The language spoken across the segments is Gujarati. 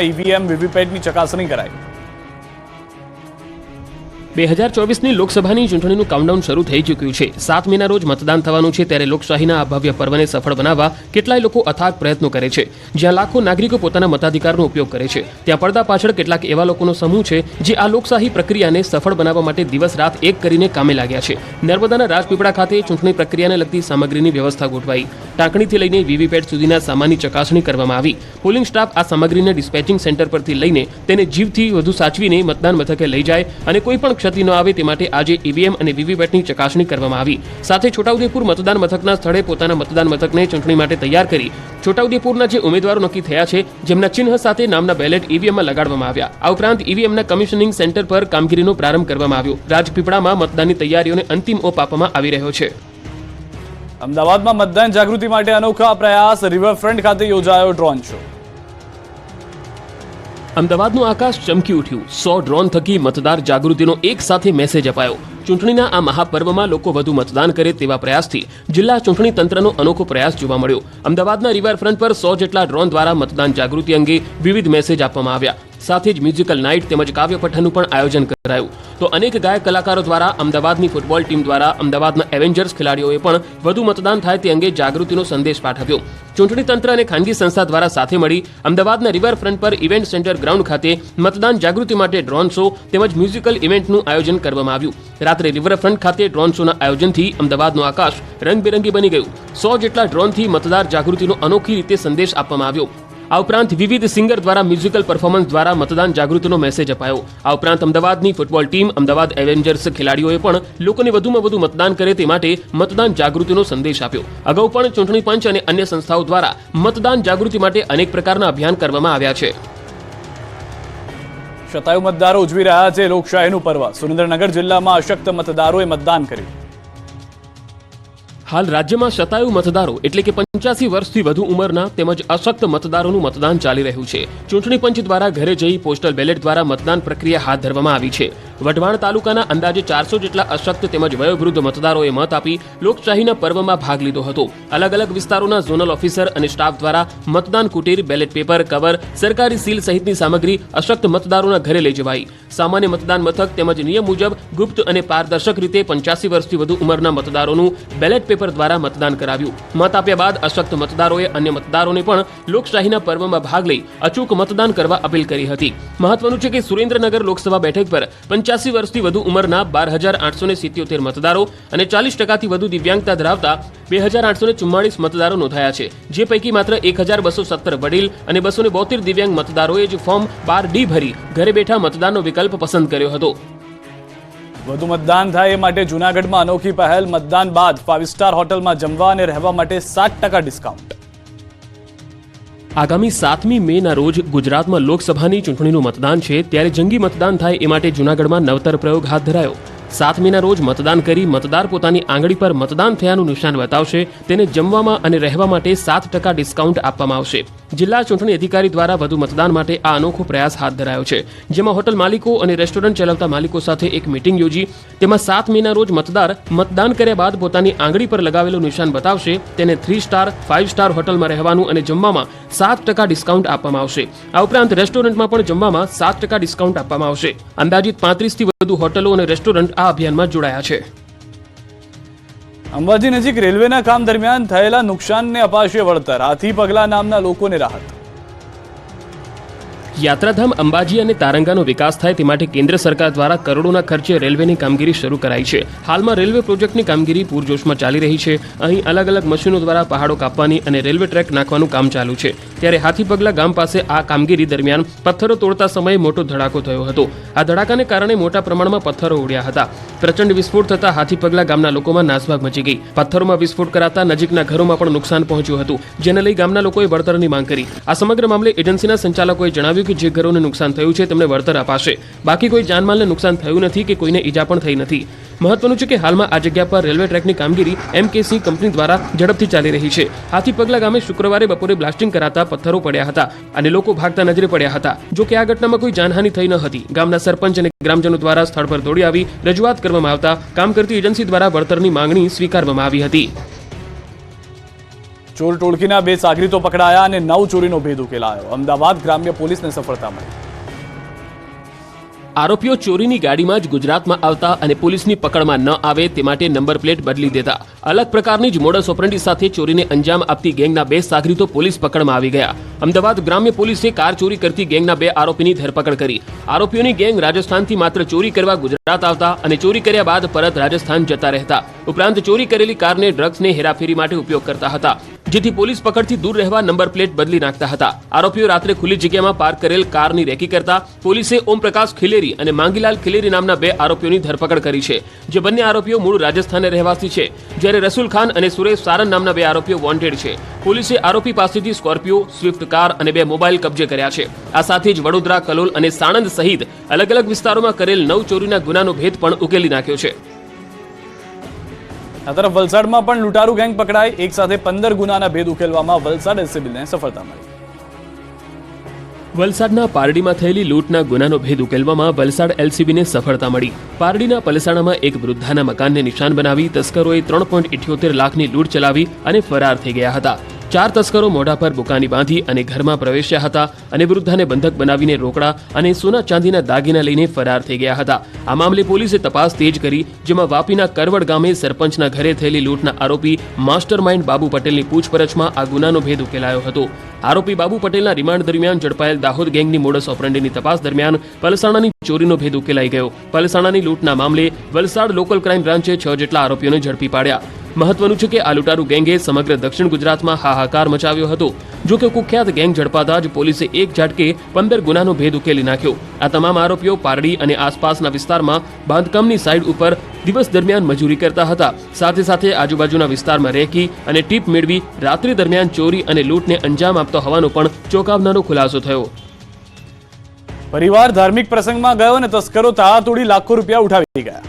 ઈવીએમ વીવીપેટની ચકાસણી કરાઈ। 2024ની લોકસભાની ચૂંટણીનું કાઉન્ટડાઉન શરૂ થઈ ચૂક્યું છે। 7 મેના રોજ મતદાન થવાનું છે, ત્યારે લોકશાહીના આ ભવ્ય પર્વને સફળ બનાવવા કેટલાય લોકો અથાગ પ્રયત્નો કરે છે। જ્યાં લાખો નાગરિકો પોતાના મતાધિકારનો ઉપયોગ કરે છે, ત્યાં પડદા પાછળ કેટલાક એવા લોકોનો સમૂહ છે જે આ લોકશાહી પ્રક્રિયાને સફળ બનાવવા માટે દિવસ રાત એક કરીને કામે લાગ્યા છે। નર્મદાના રાજપીપળા ખાતે ચૂંટણી પ્રક્રિયાને લગતી સામગ્રીની વ્યવસ્થા ગોઠવાઈ। ટાંકણીથી લઈને વીવીપેટ સુધીના સામાનની ચકાસણી કરવામાં આવી। પોલિંગ સ્ટાફ આ સામગ્રીને ડિસ્પેચિંગ સેન્ટર પરથી લઈને તેને જીવથી વધુ સાચવીને મતદાન મથકે લઈ જાય અને કોઈ પણ ક્ષતિ ન આવે તે માટે આજે ઈવીએમ અને વીવીપેટની ચકાસણી કરવામાં આવી। સાથે છોટાઉદેપુર મતદાન મથકના સ્થળે પોતાના મતદાન મથકને ચૂંટણી માટે તૈયાર કરી છોટાઉદેપુરના જે ઉમેદવારો નક્કી થયા છે, જેમના ચિહ્ન સાથે નામના બેલેટ ઈવીએમમાં લગાડવામાં આવ્યા। આ ઉપરાંત ઈવીએમના કમિશનિંગ સેન્ટર પર કામગીરીનો પ્રારંભ કરવામાં આવ્યો। રાજપીપળામાં મતદાનની તૈયારીઓને અંતિમ ઓપ આપવામાં આવી રહ્યો છે। અમદાવાદમાં મતદાન જાગૃતિ માટે અનોખા પ્રયાસ। રિવરફ્રન્ટ ખાતે યોજાયો ડ્રોન શો। અમદાવાદનું આકાશ ચમકી ઉઠ્યું। 100 ડ્રોન થકી મતદાર જાગૃતિનો એક સાથે મેસેજ અપાયો। ચૂંટણીના આ મહાપર્વમાં લોકો વધુ મતદાન કરે તેવા પ્રયાસથી જિલ્લા ચૂંટણી તંત્રનો અનોખો પ્રયાસ જોવા મળ્યો। અમદાવાદના રિવરફ્રન્ટ પર 100 જેટલા ડ્રોન દ્વારા મતદાન જાગૃતિ અંગે વિવિધ મેસેજ આપવામાં આવ્યા। સાથે જ મ્યુઝિકલ નાઇટ તેમજ કાવ્ય પઠનનું પણ આયોજન કરાયું। તો અનેક ગાયક કલાકારો દ્વારા, અમદાવાદની ફૂટબોલ ટીમ દ્વારા, અમદાવાદના એવેન્જર્સ ખેલાડીઓએ પણ વધુ મતદાન થાય તે અંગે જાગૃતિનો સંદેશ પાઠવ્યો। ચૂંટણી તંત્ર અને ખાનગી સંસ્થા દ્વારા સાથે મળી અમદાવાદના રિવરફ્રન્ટ પર ઇવેન્ટ સેન્ટર ગ્રાઉન્ડ ખાતે મતદાન જાગૃતિ માટે ડ્રોન શો તેમજ મ્યુઝિકલ ઇવેન્ટનું આયોજન કરવામાં આવ્યું। રાત્રે રિવરફ્રન્ટ ખાતે ડ્રોન શોના આયોજનથી અમદાવાદનું આકાશ રંગબેરંગી બની ગયું। 100 જેટલા ડ્રોનથી મતદાર જાગૃતિનો અનોખી રીતે સંદેશ આપવામાં આવ્યો। આ ઉપરાંત વિવિધ સિંગર દ્વારા મ્યુઝિકલ પરફોર્મન્સ દ્વારા મતદાન જાગૃતિનો મેસેજ અપાયો। આ ઉપરાંત અમદાવાદની ફૂટબોલ ટીમ, અમદાવાદ એવેન્જર્સ ખેલાડીઓએ પણ લોકોને વધુમાં વધુ મતદાન કરે તે માટે મતદાન જાગૃતિનો સંદેશ આપ્યો। અગાઉ પણ ચૂંટણી પંચ અને અન્ય સંસ્થાઓ દ્વારા મતદાન જાગૃતિ માટે અનેક પ્રકારના અભિયાન કરવામાં આવ્યા છે। શતાયુ મતદારો ઉજવી રહ્યા છે લોકશાહીનું પર્વ। સુરેન્દ્રનગર જિલ્લામાં અશક્ત મતદારોએ મતદાન કર્યું। હાલ રાજ્યમાં શતાયુ મતદારો એટલે કે 85 વર્ષથી વધુ ઉંમરના તેમજ અશક્ત મતદારોનું મતદાન ચાલી રહ્યું છે। ચૂંટણી પંચ દ્વારા ઘરે જઈ પોસ્ટલ બેલેટ દ્વારા મતદાન પ્રક્રિયા હાથ ધરવામાં આવી છે। વઢવાણ તાલુકાના અંદાજે 400 જેટલા અશક્ત તેમજ વયોવૃદ્ધ મતદારોએ મત આપી લોકશાહીના પર્વમાં ભાગ લીધો હતો। અલગ અલગ વિસ્તારોના ઝોનલ ઓફિસર અને સ્ટાફ દ્વારા મતદાન કુટીર, બેલેટ પેપર, કવર, સરકારી સીલ સહિતની સામગ્રી અશક્ત મતદારોના ઘરે લઈ જવાઈ। સામાન્ય મતદાન મથક તેમજ નિયમ મુજબ ગુપ્ત અને પારદર્શક રીતે 85 વર્ષથી વધુ ઉંમરના મતદારોનું બેલેટ પેપર દ્વારા મતદાન કરાવ્યું। મત આપ્યા બાદ અશક્ત મતદારોએ અન્ય મતદારોને પણ લોકશાહીના પર્વમાં ભાગ લઈ અચૂક મતદાન કરવા અપીલ કરી હતી। મહત્વનું છે કે સુરેન્દ્રનગર લોકસભા બેઠક પર 85 વર્ષથી વધુ ઉંમરના 12,877 મતદારો અને 40%થી વધુ દિવ્યાંગતા ધરાવતા 2,844 મતદારો નોંધાયા છે, જે પૈકી માત્ર 1,217 વડીલ અને 272 દિવ્યાંગ મતદારોએ જ ફોર્મ 12D ભરી ઘરે બેઠા મતદાનનો વિકલ્પ પસંદ કર્યો હતો। વધુ મતદાન થાય એ માટે જૂનાગઢમાં અનોખી પહેલ। મતદાન બાદ 5 સ્ટાર હોટલમાં જમવા અને રહેવા માટે 7% ડિસ્કાઉન્ટ। આગામી 7મી મેના રોજ ગુજરાતમાં લોકસભાની ચૂંટણીનું મતદાન છે, ત્યારે જંગી મતદાન થાય એ માટે જૂનાગઢમાં નવતર પ્રયોગ હાથ ધરાયો। 7 મેના રોજ મતદાન કરી મતદાર પોતાની આંગળી પર મતદાન થયાનું નિશાન બતાવશે, તેને જમવામાં અને રહેવા માટે 7% ડિસ્કાઉન્ટ આપવામાં આવશે। જિલ્લા ચૂંટણી અધિકારી દ્વારા વધુ મતદાન માટે આ અનોખો પ્રયાસ હાથ ધરાયો છે, જેમાં હોટલ માલિકો અને રેસ્ટોરન્ટ ચલાવતા માલિકો સાથે એક મીટિંગ યોજી તેમાં 7 મેના રોજ મતદાર મતદાન કર્યા બાદ પોતાની આંગળી પર લગાવેલું નિશાન બતાવશે, તેને 3 સ્ટાર, 5 સ્ટાર હોટલમાં રહેવાનું અને જમવામાં 7% ડિસ્કાઉન્ટ આપવામાં આવશે। આ ઉપરાંત રેસ્ટોરન્ટમાં પણ જમવામાં 7% ડિસ્કાઉન્ટ આપવામાં આવશે। અંદાજિત 35થી વધુ હોટલો અને રેસ્ટોરન્ટ આ અભિયાનમાં જોડાયા છે। અંબાજી નજીક રેલવેના કામ દરમિયાન થયેલા નુકસાનને અપાશે વળતર। હાથી પગલા નામના લોકોને રાહત। યાત્રાધામ અંબાજી અને તારંગાનો વિકાસ થાય તે માટે કેન્દ્ર સરકાર દ્વારા કરોડોના ખર્ચે રેલવેની કામગીરી શરૂ કરાઈ છે। હાલમાં રેલવે પ્રોજેક્ટની કામગીરી પૂરજોશમાં ચાલી રહી છે। અહીં અલગ અલગ મશીનો દ્વારા પહાડો કાપવાની અને રેલવે ટ્રેક નાખવાનું કામ ચાલુ છે। ત્યારે હાથીપગલા ગામ પાસે આ કામગીરી દરમિયાન પથ્થરો તોડતા સમયે મોટો ધડાકો થયો હતો। આ ધડાકાને કારણે મોટા પ્રમાણમાં પથ્થરો ઉડ્યા હતા। પ્રચંડ વિસ્ફોટ થતા હાથીપગલા ગામના લોકોમાં નાસભાગ મચી ગઈ। પથ્થરોમાં વિસ્ફોટ કરાતા નજીકના ઘરોમાં પણ નુકસાન પહોંચ્યું હતું, જેને લઈ ગામના લોકોએ વળતરની માંગ કરી। આ સમગ્ર મામલે એજન્સીના સંચાલકોએ જણાવ્યું કે જે ઘરોને નુકસાન થયું છે તેમને વળતર અપાશે। બાકી કોઈ જાનમાલને નુકસાન થયું નથી કે કોઈને ઈજા પણ થઈ નથી। મહત્વનું છે કે હાલમાં આ જગ્યા પર રેલવે ટ્રેકની કામગીરી MKC કંપની દ્વારા ઝડપથી ચાલી રહી છે। હાથીપગલા ગામે શુક્રવારે બપોરે બ્લાસ્ટિંગ કરાતા પથ્થરો પડ્યા હતા અને લોકો ભાગતા નજરે પડ્યા હતા। જો કે આ ઘટનામાં કોઈ જાનહાનિ થઈ ન હતી। ગામના સરપંચ અને ગ્રામજનો દ્વારા સ્થળ પર દોડી આવી રજૂઆત કરવામાં આવતા કામ કરતી એજન્સી દ્વારા વળતરની માંગણી સ્વીકારવામાં આવી હતી। ચોર ટોળકીના 2 સાગરીતો પકડાયા અને 9 ચોરીનો ભેદ ઉકેલાયો. અમદાવાદ ગ્રામ્ય પોલીસને સફળતા મળી. આરોપીઓ ચોરીની ગાડીમાં જ ગુજરાતમાં આવતા અને પોલીસની પકડમાં ન આવે તે માટે નંબર પ્લેટ બદલી દેતા. અલગ પ્રકારની જ મોડસ ઓપરેન્ડી સાથે ચોરીને અંજામ આપતી ગેંગના 2 સાગરીતો પોલીસ પકડમાં આવી ગયા. અમદાવાદ ગ્રામ્ય પોલીસે કાર ચોરી કરતી ગેંગના 2 આરોપીની ધરપકડ કરી. આરોપીઓની ગેંગ રાજસ્થાનથી માત્ર ચોરી કરવા ગુજરાત આવતા અને ચોરી કર્યા બાદ પરત રાજસ્થાન જતા રહેતા. ઉપરાંત ચોરી કરેલી કારને ડ્રગ્સને હેરાફેરી માટે ઉપયોગ કરતા હતા, જેથી પોલીસ પકડથી દૂર રહેવા નંબર પ્લેટ બદલી નાખતા હતા. આરોપીઓ રાત્રે ખુલ્લી જગ્યામાં પાર્ક કરેલ કારની રેકી કરતા. પોલીસે ઓમપ્રકાશ ખિલેરી અને માંગીલાલ ખિલેરી નામના 2 આરોપીઓની ધરપકડ કરી છે, જે બંને આરોપીઓ મૂળ રાજસ્થાનના રહેવાસી છે, જ્યારે રસુલ ખાન અને સુરેશ સારન નામના 2 આરોપીઓ વોન્ટેડ છે. પોલીસે આરોપી પાસેથી સ્કોર્પિયો, સ્વિફ્ટ કાર અને 2 મોબાઈલ કબજે કર્યા છે. આ સાથે જ વડોદરા, કલોલ અને સાણંદ સહિત અલગ અલગ વિસ્તારોમાં કરેલ 9 ચોરીના ગુનાનો ભેદ પણ ઉકેલી નાખ્યો છે. આ તરફ વલસાડમાં પણ લૂંટારૂ ગેંગ પકડાઈ. એક સાથે 15 ગુનાના ભેદ ઉકેલવામાં વલસાડ એલસીબીને સફળતા મળી. વલસાડના પારડીમાં થયેલી લૂંટના ગુનાનો ભેદ ઉકેલવામાં વલસાડ એલસીબીને સફળતા મળી. પારડીના પલસાણામાં એક વૃદ્ધાના મકાનને નિશાન બનાવી તસ્કરોએ 3.78 લાખની લૂંટ ચલાવી અને ફરાર થઈ ગયા હતા. 4 તસ્કરો મોઢા પર બુકાની બાંધી અને ઘરમાં પ્રવેશ્યા હતા અને વૃદ્ધાને બંધક બનાવીને રોકડા અને સોના ચાંદીના દાગીના લઈને ફરાર થઈ ગયા હતા. આ મામલે પોલીસે તપાસ તેજ કરી, જેમાં વાપીના કરવડ ગામે સરપંચના ઘરે થયેલી લૂંટના આરોપી માસ્ટર માઇન્ડ બાબુ પટેલની પૂછપરછમાં આ ગુનાનો ભેદ ઉકેલાયો હતો. આરોપી બાબુ પટેલના રિમાન્ડ દરમિયાન ઝડપાયેલ દાહોદ ગેંગની મોડસ ઓપરેન્ડીની તપાસ દરમિયાન પલસાણાની ચોરીનો ભેદ ઉકેલાઈ ગયો. પલસાણાની લૂંટના મામલે વલસાડ લોકલ ક્રાઇમ બ્રાન્ચે 6 જેટલા આરોપીઓને ઝડપી પાડ્યા. મહત્વનું છે કે આ લૂંટારૂ ગેંગે સમગ્ર દક્ષિણ ગુજરાતમાં હાહાકાર મચાવ્યો હતો. જો કે કુખ્યાત ગેંગ ઝડપાતા જ પોલીસે એક ઝાટકે 15 ગુનાનો ભેદ ઉકેલી નાખ્યો. આ તમામ આરોપીઓ પારડી અને આસપાસના વિસ્તારમાં બાંધકામની સાઇડ ઉપર દિવસ દરમિયાન મજૂરી કરતા હતા. સાથે સાથે આજુબાજુના વિસ્તારમાં રેકી અને ટીપ મેળવી રાત્રિ દરમિયાન ચોરી અને લૂંટને અંજામ આપતો હોવાનો પણ ચોંકાવનારો ખુલાસો થયો. પરિવાર ધાર્મિક પ્રસંગમાં ગયો અને તસ્કરો તાળા તોડી લાખો રૂપિયા ઉઠાવી ગયા.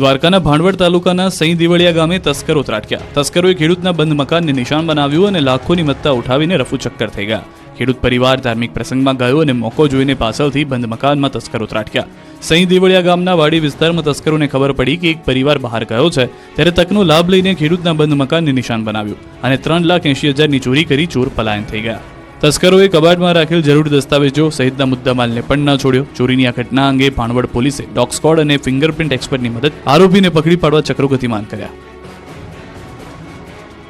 દ્વારકાના ભાંડવડ તાલુકાના સઈ દેવળિયા ગામે તસ્કરો ત્રાટક્યા. તસ્કરોએ ખેડૂતના બંધ મકાનને નિશાન બનાવ્યું અને લાખોની મત્તા ઉઠાવીને રફુચક્કર થઈ ગયા. ખેડૂત પરિવાર ધાર્મિક પ્રસંગમાં ગયો અને મોકો જોઈને પાછળથી બંધ મકાનમાં તસ્કરો ત્રાટક્યા. સઈ દેવળિયા ગામના વાડી વિસ્તારમાં તસ્કરોને ખબર પડી કે એક પરિવાર બહાર ગયો છે, ત્યારે તકનો લાભ લઈને ખેડૂતના બંધ મકાનને નિશાન બનાવ્યું અને 3,80,000ની ચોરી કરી ચોર પલાયન થઈ ગયા. તસ્કરોએ કબાટમાં રાખેલ જરૂરી દસ્તાવેજો સહિતના મુદ્દામાલને પણ ન છોડ્યો. ચોરીની આ ઘટના અંગે ભાણવડ પોલીસે ડોગ સ્ક્વોડ અને ફિંગરપ્રિન્ટ એક્સપર્ટની મદદ આરોપીને પકડી પાડવા ચક્રો ગતિમાન કર્યા.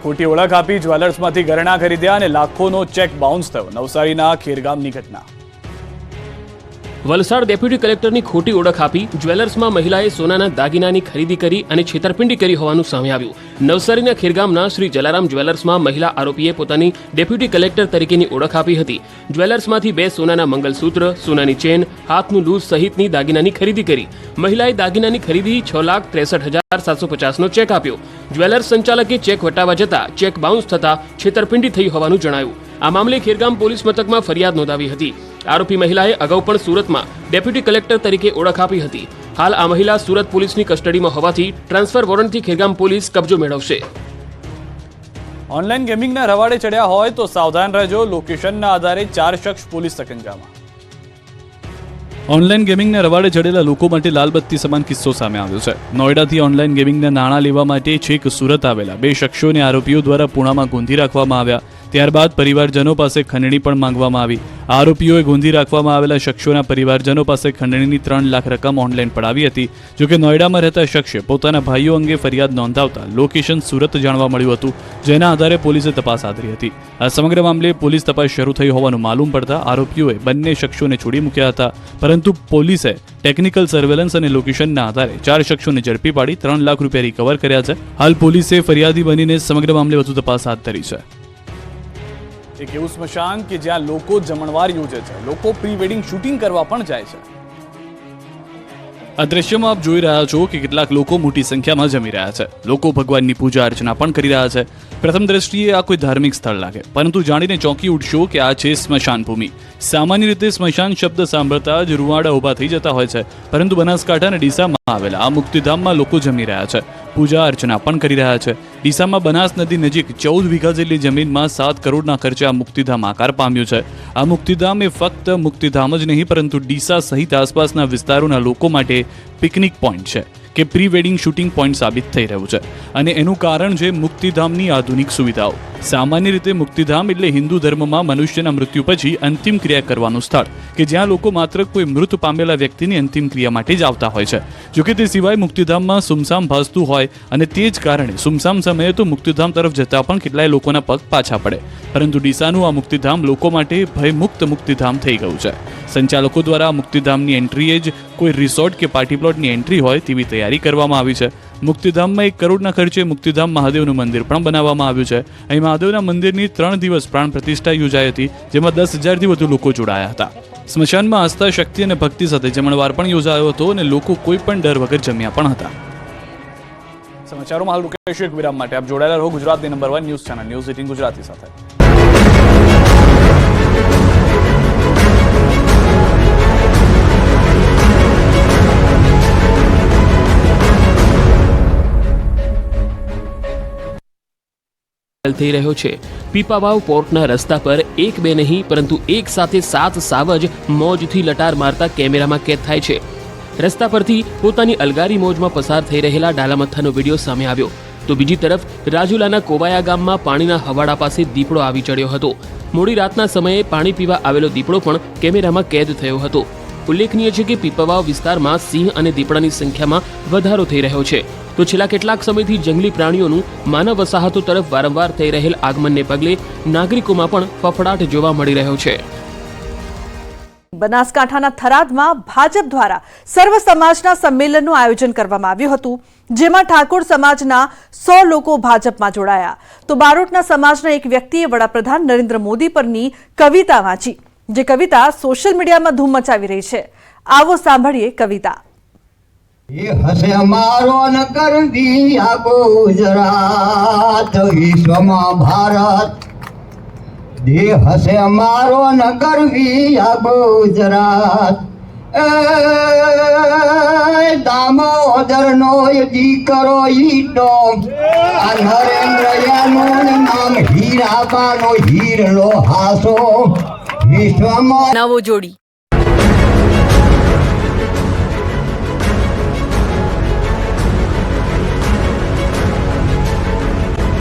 ખોટી ઓળખ આપી જ્વેલર્સમાંથી ઘરેણાં ખરીદ્યા અને લાખોનો ચેક બાઉન્સ થયો. નવસારીના ખેરગામની ઘટના. વલસાડ ડેપ્યુટી કલેક્ટરની ખોટી ઓળખ આપી જ્વેલર્સમાં મહિલાએ સોનાના દાગીનાની ખરીદી કરી અને છેતરપિંડી કરી હોવાનું સામે આવ્યું. નવસારીના ખેરગામના શ્રી જલારામ જ્વેલર્સમાં મહિલા આરોપીએ પોતાની ડેપ્યુટી કલેક્ટર તરીકેની ઓળખ આપી હતી. જ્વેલર્સમાંથી 2 સોનાના મંગલસૂત્ર, સોનાની ચેન, હાથનું લૂઝ સહિતની દાગીનાની ખરીદી કરી. મહિલાએ દાગીનાની ખરીદી 6,63,750નો ચેક આપ્યો. જ્વેલર્સ સંચાલકે ચેક વટાવવા જતા ચેક બાઉન્સ થતા છેતરપિંડી થઈ હોવાનું જણાયું. આ મામલે ખેરગામ પોલીસ મથકમાં ફરિયાદ નોંધાવી હતી. આરોપી મહિલાએ અગાઉ પણ સુરતમાં ડેપ્યુટી કલેક્ટર તરીકે ઓળખ આપી હતી. હાલ આ મહિલા સુરત પોલીસની કસ્ટડીમાં હોવાથી ટ્રાન્સફર વોરંટથી ખેરગામ પોલીસ કબજો મેળવશે. ઓનલાઈન ગેમિંગના રવાડે ચડ્યા હોય તો સાવધાન રહેજો. લોકેશનના આધારે 4 શખ્સ પોલીસ સકંજામાં. ઓનલાઈન ગેમિંગના રવાડે ચડેલા લોકો માટે લાલબત્તી સમાન કિસ્સો સામે આવ્યો છે. નોઈડાથી ઓનલાઈન ગેમિંગના નાણાં લેવા માટે છેક સુરત આવેલા 2 શખ્સોને આરોપીઓ દ્વારા પૂણામાં ગોંધી રાખવામાં આવ્યા. ત્યારબાદ પરિવારજનો પાસે ખંડણી પણ માંગવામાં આવી. આરોપીઓએ ગોંધી રાખવામાં આવેલા શખ્સોના પરિવારજનો પાસે ખંડણીની 3 લાખ રકમ ઓનલાઈન પડાવી હતી. જોકે નોઈડામાં રહેતા શખ્સે પોતાના ભાઈઓ અંગે ફરિયાદ નોંધાવતા લોકેશન સુરત જાણવા મળ્યું હતું, જેના આધારે પોલીસે તપાસ આદરી હતી. આ સમગ્ર મામલે પોલીસ તપાસ શરૂ થઈ હોવાનું માલુમ પડતા આરોપીઓએ બંને શખ્સોને છોડી મૂક્યા હતા, પરંતુ પોલીસે ટેકનિકલ સર્વેલન્સ અને લોકેશનના આધારે 4 શખ્સોને ઝડપી પાડી 3 લાખ રૂપિયા રિકવર કર્યા છે. હાલ પોલીસે ફરિયાદી બનીને સમગ્ર મામલે વધુ તપાસ હાથ ધરી છે. એક એવું સ્મશાન કે જ્યાં લોકો જમણવાર યોજે છે, લોકો પ્રી વેડિંગ શૂટિંગ કરવા પણ જાય છે. આ દ્રશ્યમાં આપ જોઈ રહ્યા છો કે કેટલાક લોકો મોટી સંખ્યામાં જમી રહ્યા છે. લોકો ભગવાનની પૂજા અર્ચના પણ કરી રહ્યા છે. પ્રથમ દ્રષ્ટિએ આ કોઈ ધાર્મિક સ્થળ લાગે, પરંતુ જાણીને ચોંકી ઉઠશો કે આ છે સ્મશાન ભૂમિ. સામાન્ય રીતે સ્મશાન શબ્દ સાંભળતા જ રૂવાડા ઊભા થઈ જતા હોય છે, પરંતુ બનાસકાંઠા અને ડીસામાં આવેલા આ મુક્તિધામમાં લોકો જમી રહ્યા છે, પૂજા અર્ચના પણ કરી રહ્યા છે. ડીસામાં બનાસ નદી નજીક 14 વીઘા જેટલી જમીનમાં 7 કરોડના ખર્ચે આ મુક્તિધામ આકાર પામ્યું છે. આ મુક્તિધામ એ ફક્ત મુક્તિધામ જ નહીં પરંતુ ડીસા સહિત આસપાસના વિસ્તારોના લોકો માટે પિકનિક પોઈન્ટ છે કે પ્રી વેડિંગ શૂટિંગ પોઈન્ટ સાબિત થઈ રહ્યું છે. અને એનું કારણ છે મુક્તિધામની આધુનિક સુવિધાઓ. સામાન્ય રીતે મુક્તિધામ એટલે હિન્દુ ધર્મમાં મનુષ્યના મૃત્યુ પછી અંતિમ ક્રિયા કરવાનું સ્થળ કે જ્યાં લોકો માત્ર કોઈ મૃત પામેલા વ્યક્તિની અંતિમ ક્રિયા માટે જ આવતા હોય છે. જોકે તે સિવાય મુક્તિધામમાં સુમસામ ભાસતું હોય અને તે જ કારણે સુમસામ સમયે તો મુક્તિધામ તરફ જતા પણ કેટલાય લોકોના પગ પાછા પડે. પરંતુ ડીસાનું આ મુક્તિધામ લોકો માટે ભયમુક્ત મુક્તિધામ થઈ ગયું છે. સંચાલકો દ્વારા મુક્તિધામની એન્ટ્રીએ જ કોઈ રિસોર્ટ કે પાર્ટી પ્લોટની એન્ટ્રી હોય તેવી તૈયારી કરવામાં આવી છે. મુક્તિધામમાં 1 કરોડના ખર્ચે મુક્તિધામ મહાદેવનું મંદિર પણ બનાવવામાં આવ્યું છે. અહીં મહાદેવના મંદિરની 3 દિવસ પ્રાણ પ્રતિષ્ઠા યોજાઈ હતી, જેમાં 10,000થી વધુ લોકો જોડાયા હતા. સ્મશાનમાં આસ્થા, શક્તિ અને ભક્તિ સાથે જમણવાર પણ યોજાયો હતો અને લોકો કોઈ પણ ડર વગર જમ્યા પણ હતા. સમાચારોમાં હાલ રૂકેશ એક વિરામ માટે આપ જોડાયેલા રહો ગુજરાતની number 1 news channel news 18 Gujarati સાથે. થઈ રહ્યો છે. પીપાવાવ પોર્ટના રસ્તા પર 1-2 નહીં પરંતુ એક સાથે 7 સાવજ મોજથી લટાર મારતા કેમેરામાં કેદ થાય છે. રસ્તા પરથી પોતાની અલગારી મોજમાં પસાર થઈ રહેલા ડાલામથ્થાનો વિડીયો સામે આવ્યો તો બીજી તરફ રાજુલાના કોવાયા ગામમાં પાણીના હવાડા પાસે દીપડો આવી ચડ્યો હતો. મોડી રાતના સમયે પાણી પીવા આવેલો દીપડો પણ કેમેરામાં કેદ થયો હતો. ઉલ્લેખનીય છે કે પીપાવાવ વિસ્તારમાં સિંહ અને દીપડાની સંખ્યામાં વધારો થઈ રહ્યો છે. તો છેલ્લા કેટલાક સમયથી જંગલી પ્રાણીઓનું માનવ વસાહતો તરફ વારંવાર થઈ રહેલ આગમનને પગલે નાગરિકોમાં પણ ફફડાટ જોવા મળી રહ્યો છે. બનાસકાંઠાના થરાદમાં ભાજપ દ્વારા સર્વ સમાજના સંમેલનનું આયોજન કરવામાં આવ્યું હતું, જેમાં ઠાકોર સમાજના 100 લોકો ભાજપમાં જોડાયા. તો બારોટના સમાજના એક વ્યક્તિએ વડાપ્રધાન નરેન્દ્ર મોદી પરની કવિતા વાંચી, જે કવિતા સોશિયલ મીડિયામાં ધૂમ મચાવી રહી છે. આવો સાંભળીએ કવિતા. ये हसे मारो न कर दिया गुजरात विश्वમાં ભારત दे हसे मारो न कर दिया गुजरात दामोदर नो દીકરો ઈટો આ નરેન્દ્ર યાનું નામ હીરાબાનો હીરલો હાસો વિશ્વમાં નવો જોડી